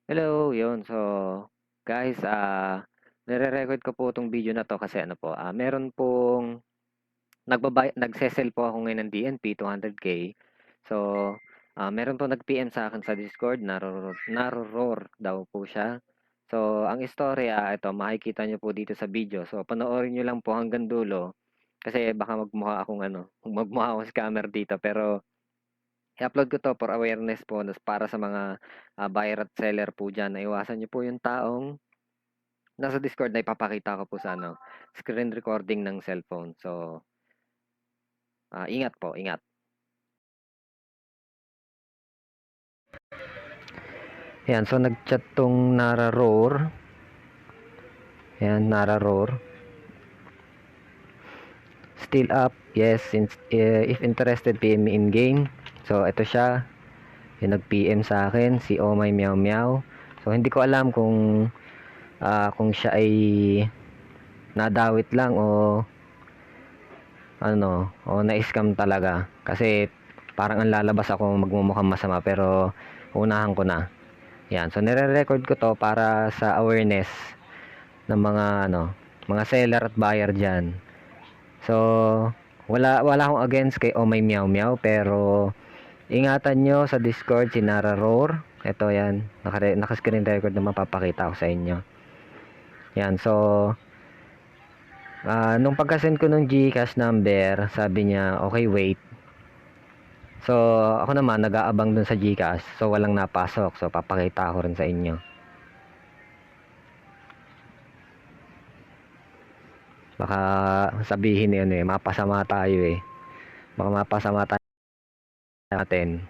Hello, yun. So, guys, nire-record ko po 'tong video na 'to kasi ano po, meron pong nagse-sell po ako ngayon ng DNP 200K. So, meron po nag-PM sa akin sa Discord, naro-roar daw po siya. So, ang istorya, ito, makikita niyo po dito sa video. So, panoorin niyo lang po hanggang dulo kasi baka magmukha akong scammer dito. Pero i-upload ko 'to for awareness po para sa mga buyer at seller po diyan na iwasan niyo po yung taong nasa Discord na ipapakita ko po sa screen recording ng cellphone. So, ingat po, ingat. Yan, so nag-chat tong Nararoar. Yan, Nararoar. Still up, yes, since, if interested, PM me in game. So, ito siya. Yung nag-PM sa akin, si Oh My Meow Meow. So, hindi ko alam kung siya ay nadawit lang o na-scam talaga. Kasi parang ang lalabas ako magmumukhang masama pero unahan ko na. Yan, so nire-record ko to para sa awareness ng mga seller at buyer diyan. So, wala akong against kay Oh My Meow Meow pero ingatan nyo sa Discord si Nararoar. Ito yan, naka-screen record na mapapakita ko sa inyo. Yan, so nung pagka-send ko ng GCash number, sabi niya, okay, wait. So, ako naman, nag-aabang dun sa GCash. So, walang napasok. So, papakita ko rin sa inyo. Baka sabihin mapasama tayo eh. Baka mapasama tayo natin.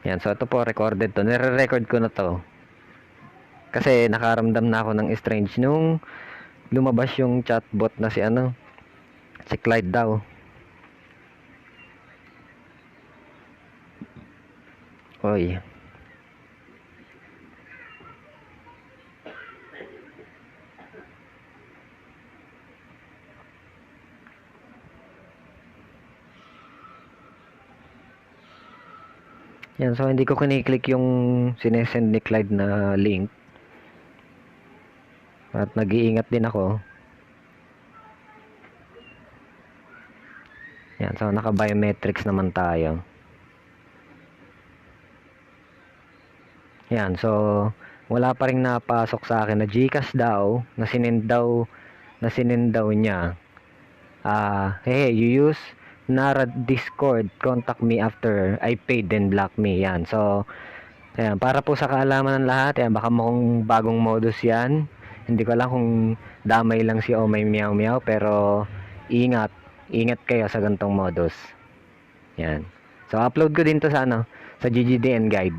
Yan, so ito po, recorded to. Nire-record ko na to. Kasi nakaramdam na ako ng strange nung lumabas yung chatbot na si Clyde daw. Oy. Yan, so hindi ko kiniklik yung sinesend ni Clyde na link. At nag-iingat din ako. Yan, so naka-biometrics naman tayo. Yan, so wala pa ring napasok sa akin na GCash daw, na sinend daw niya. Hey, you use Nara Discord, contact me after I paid then block me. Yan, so ayan, para po sa kaalaman ng lahat, yan, baka mukhang bagong modus yan. Hindi ko alam kung damay lang si Oh My Meow Meow, pero ingat kayo sa gantong modus. Yan. So upload ko din to sa GGDN guide.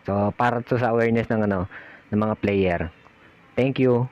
So para to sa awareness ng ng mga player. Thank you.